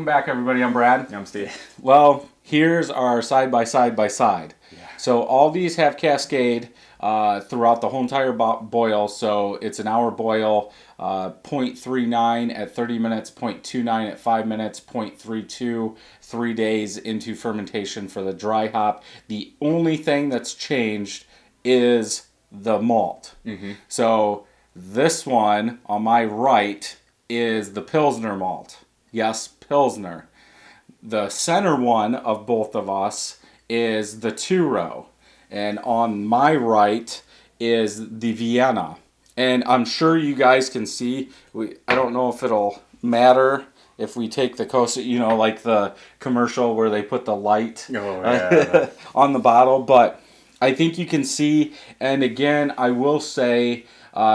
welcome back, everybody. I'm Brad. I'm Steve. Well, here's our side by side. Yeah. So all these have Cascade throughout the whole entire boil. So it's an hour boil, 0.39 at 30 minutes, 0.29 at 5 minutes, 0.32 3 days into fermentation for the dry hop. The only thing that's changed is the malt. Mm-hmm. So this one on my right is the Pilsner malt. Yes, Pilsner. The center one of both of us is the two-row. And on my right is the Vienna. And I'm sure you guys can see, I don't know if it'll matter if we take the coaster, like the commercial where they put the light on the bottle. But I think you can see, and again, I will say,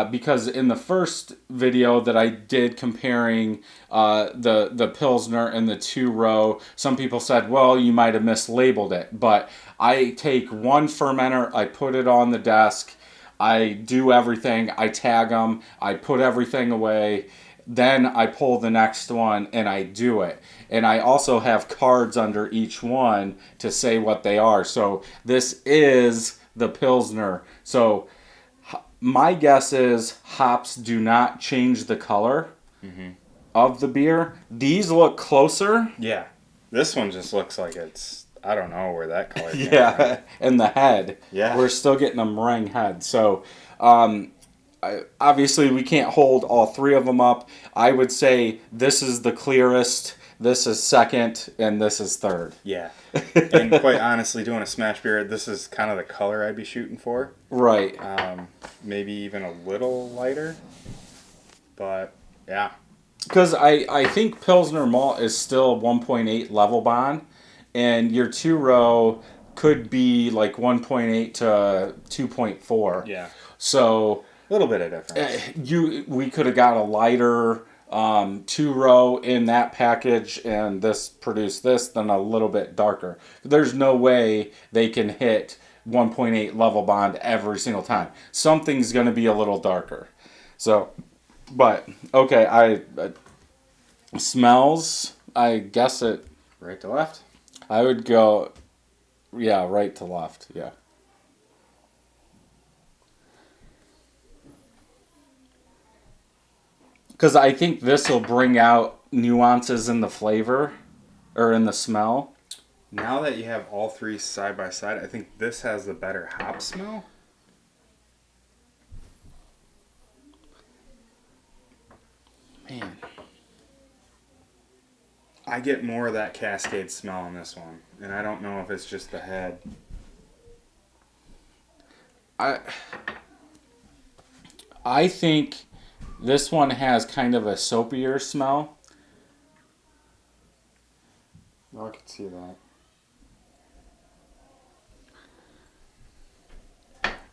because in the first video that I did comparing the Pilsner and the two-row, some people said, well, you might have mislabeled it. But I take one fermenter, I put it on the desk, I do everything, I tag them, I put everything away, then I pull the next one and I do it. And I also have cards under each one to say what they are. So this is the Pilsner. So my guess is hops do not change the color of the beer. These look closer. Yeah. This one just looks like it's, I don't know where that color came from. Yeah, and the head. Yeah. We're still getting a meringue head. So obviously we can't hold all three of them up. I would say this is the clearest, this is second, and this is third. Yeah. And quite honestly, doing a SMaSH beer, this is kind of the color I'd be shooting for. Right. Maybe even a little lighter. But, yeah. Because I think Pilsner malt is still 1.8 level bond, and your two-row could be like 1.8 to 2.4. Yeah. So A little bit of difference. we could have got a lighter two-row in that package, and this produced this, then a little bit darker. There's no way they can hit 1.8 level bond every single time. Something's going to be a little darker. So, but okay, smells. I guess it. Right to left. I would go, yeah, right to left. Yeah. Because I think this will bring out nuances in the flavor or in the smell. Now that you have all three side by side, I think this has the better hop smell. Man. I get more of that Cascade smell in this one. And I don't know if it's just the head. I think this one has kind of a soapier smell. Oh, I can see that.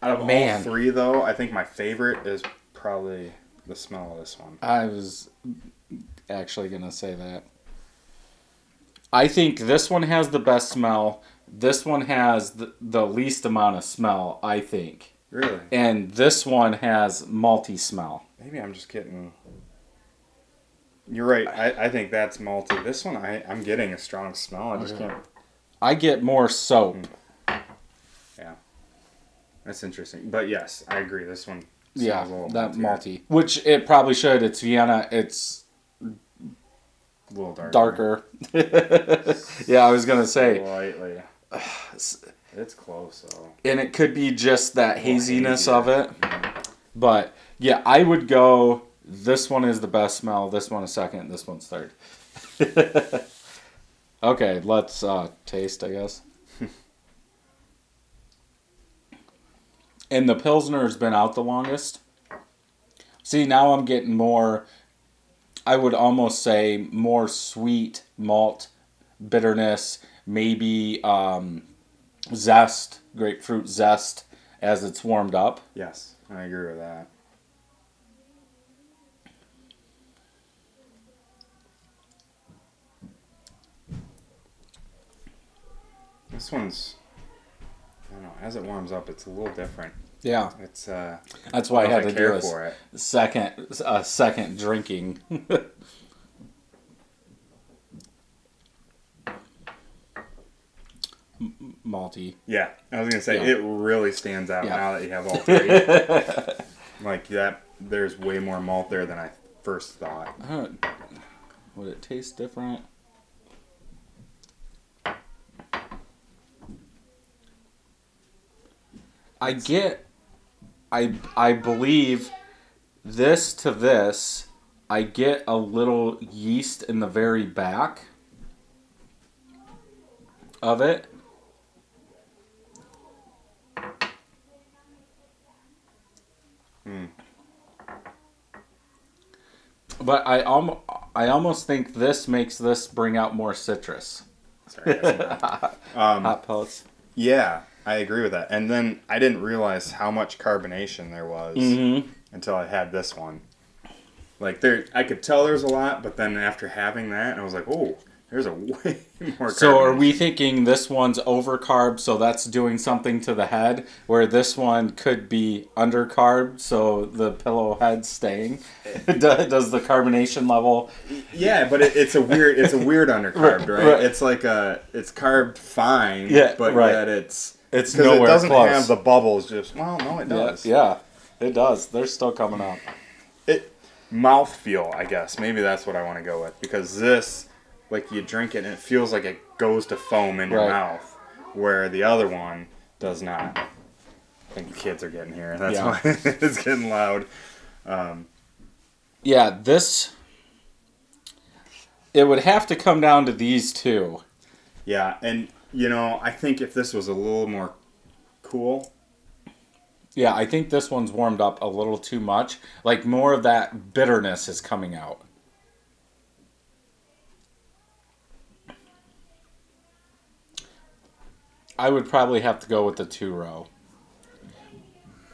Out of all three, though, I think my favorite is probably the smell of this one. I was actually going to say that. I think this one has the best smell. This one has the least amount of smell, I think. Really? And this one has malty smell. Maybe I'm just getting... You're right. I think that's malty. This one, I'm getting a strong smell. I just can't... I get more soap. Yeah. That's interesting. But yes, I agree. This one smells a little that maltier. malty. Which it probably should. It's Vienna. It's A little darker. Yeah, I was going to say. Slightly. It's close, though. And it could be just that haziness of it. But, yeah, I would go, this one is the best smell, this one is second, this one's third. Okay, let's taste, I guess. And the Pilsner's been out the longest. See, now I'm getting more, I would almost say, more sweet malt bitterness, maybe zest, grapefruit zest as it's warmed up. Yes, I agree with that. This one's, I don't know, as it warms up, it's a little different. Yeah. It's that's why I had to do for it. second drinking. malty. Yeah, I was gonna say Yeah. it really stands out Yeah. now that you have all three. Like that, there's way more malt there than I first thought. Would it taste different? I believe this to this, I get a little yeast in the very back of it. But I almost think this makes this bring out more citrus. Sorry, Hot pellets. yeah, I agree with that. And then I didn't realize how much carbonation there was until I had this one. Like I could tell there's a lot, but then after having that, I was like, oh, there's a way more. So are carbonation. we thinking this one's overcarb, so that's doing something to the head, where this one could be undercarb, so the pillow head's staying? Does the carbonation level? Yeah, but it's a weird undercarb, right? It's like it's carved fine, but yet it's nowhere it doesn't close. have the bubbles. Just no, it does. Yeah, it does. They're still coming up. Mouthfeel, I guess. Maybe that's what I want to go with, because this, like, you drink it and it feels like it goes to foam in your mouth, where the other one does not. I think the kids are getting here. That's why it's getting loud. Yeah, it would have to come down to these two. Yeah, and, I think if this was a little more cool. Yeah, I think this one's warmed up a little too much. Like, more of that bitterness is coming out. I would probably have to go with the 2-row.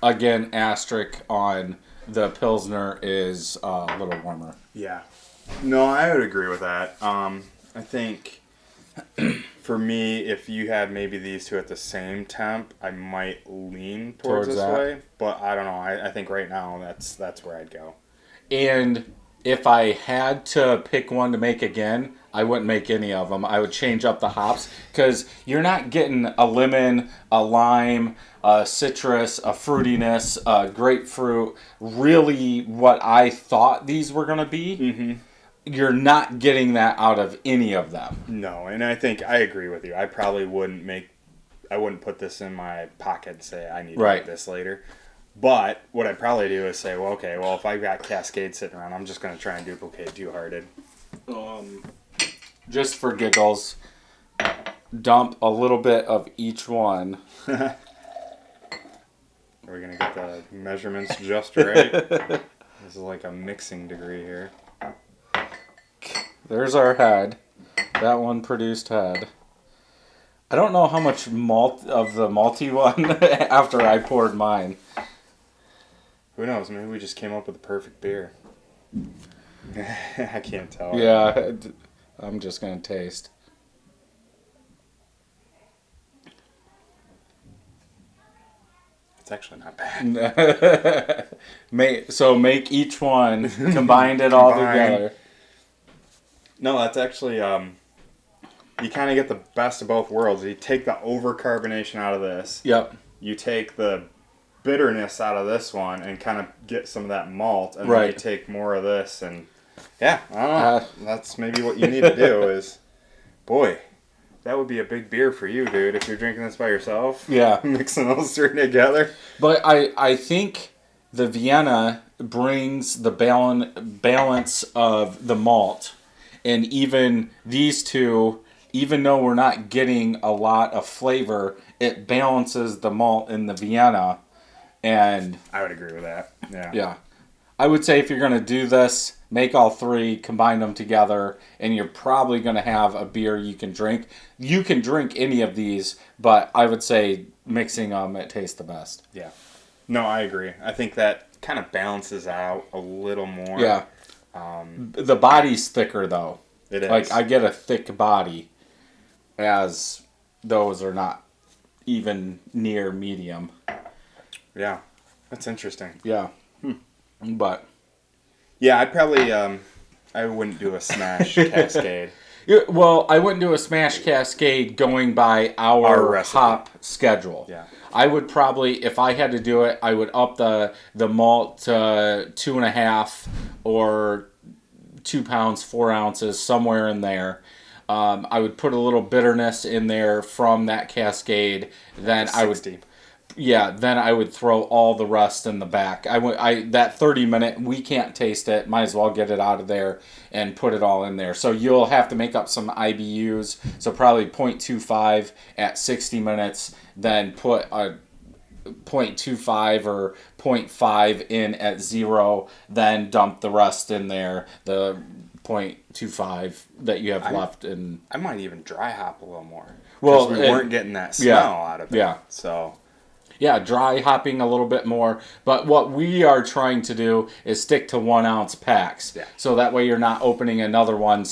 Again, asterisk on the Pilsner is a little warmer. Yeah. No, I would agree with that. I think for me, if you had maybe these two at the same temp, I might lean towards this way. But I don't know. I think right now that's where I'd go. And if I had to pick one to make again, I wouldn't make any of them. I would change up the hops, because you're not getting a lemon, a lime, a citrus, a fruitiness, a grapefruit. Really what I thought these were going to be. Mm-hmm. You're not getting that out of any of them. No, and I think I agree with you. I probably wouldn't put this in my pocket and say I need to make this later. But what I'd probably do is say, well, if I've got Cascade sitting around, I'm just going to try and duplicate Two Hearted. Just for giggles, dump a little bit of each one. Are we going to get the measurements just right? This is like a mixing degree here. There's our head. That one produced head. I don't know how much malt of the malty one after I poured mine. Who knows? Maybe we just came up with the perfect beer. I can't tell. Yeah, I'm just going to taste. It's actually not bad. Make each one, combined it all together. No, that's actually, you kind of get the best of both worlds. You take the over-carbonation out of this. Yep. You take the bitterness out of this one and kind of get some of that malt. And then you take more of this. And, yeah, I don't know. That's maybe what you need to do is, boy, that would be a big beer for you, dude, if you're drinking this by yourself. Yeah. Mixing those three together. But I think the Vienna brings the balance of the malt. And even these two, even though we're not getting a lot of flavor, it balances the malt in the Vienna. And I would agree with that. Yeah. Yeah. I would say if you're going to do this, make all three, combine them together, and you're probably going to have a beer you can drink. You can drink any of these, but I would say mixing them, it tastes the best. Yeah. No, I agree. I think that kind of balances out a little more. Yeah. The body's thicker, though. It is. Like, I get a thick body, as those are not even near medium. Yeah. That's interesting. Yeah. But... Yeah, I'd probably... I wouldn't do a SMaSH Cascade. Well, I wouldn't do a SMaSH Cascade going by our hop schedule. Yeah. I would probably, if I had to do it, I would up the malt to 2.5 or 2 pounds, 4 ounces, somewhere in there. I would put a little bitterness in there from that Cascade. Then 60. Then I would throw all the rest in the back. That 30-minute, we can't taste it. Might as well get it out of there and put it all in there. So you'll have to make up some IBUs. So probably 0.25 at 60 minutes. Then put a 0.25 or 0.5 in at 0. Then dump the rest in there. The 0.25 that you have left. And I might even dry hop a little more. Well, we weren't getting that smell out of it. Yeah. So. Yeah, dry hopping a little bit more. But what we are trying to do is stick to 1 ounce packs. Yeah. So that way you're not opening another one.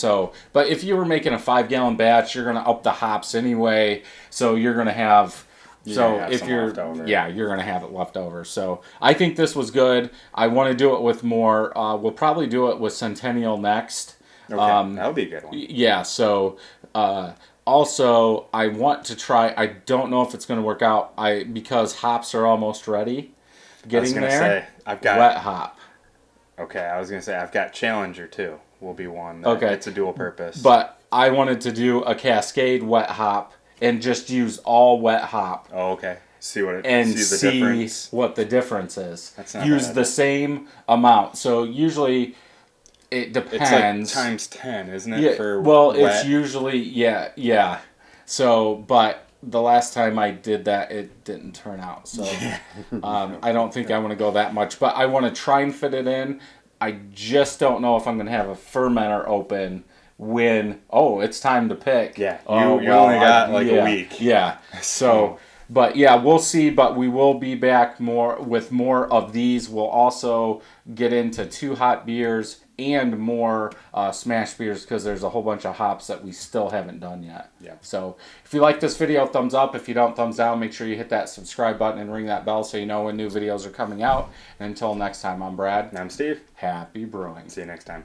But if you were making a 5-gallon batch, you're going to up the hops anyway. So you're going to have. You're going to have it left over. So I think this was good. I want to do it with more. We'll probably do it with Centennial next. Okay, that'll be a good one. Yeah. So. Also, I want to try. I don't know if it's going to work out. Because hops are almost ready. I've got wet hop. Okay, I was gonna say I've got Challenger too. Will be one. It's a dual purpose. But I wanted to do a Cascade wet hop and just use all wet hop. Oh, okay. See what the difference is. That's not use bad. the same amount. So usually. It depends. It's like times 10, isn't it? Yeah. It's usually yeah. So, but the last time I did that, it didn't turn out. So, I don't think I want to go that much. But I want to try and fit it in. I just don't know if I'm going to have a fermenter open when it's time to pick. Yeah. You only got a week. Yeah. So. But yeah, we'll see. But we will be back with more of these. We'll also get into 2 hot beers and more SMaSH beers because there's a whole bunch of hops that we still haven't done yet. Yeah. So if you like this video, thumbs up. If you don't, thumbs down. Make sure you hit that subscribe button and ring that bell so you know when new videos are coming out. And until next time, I'm Brad. And I'm Steve. Happy brewing. See you next time.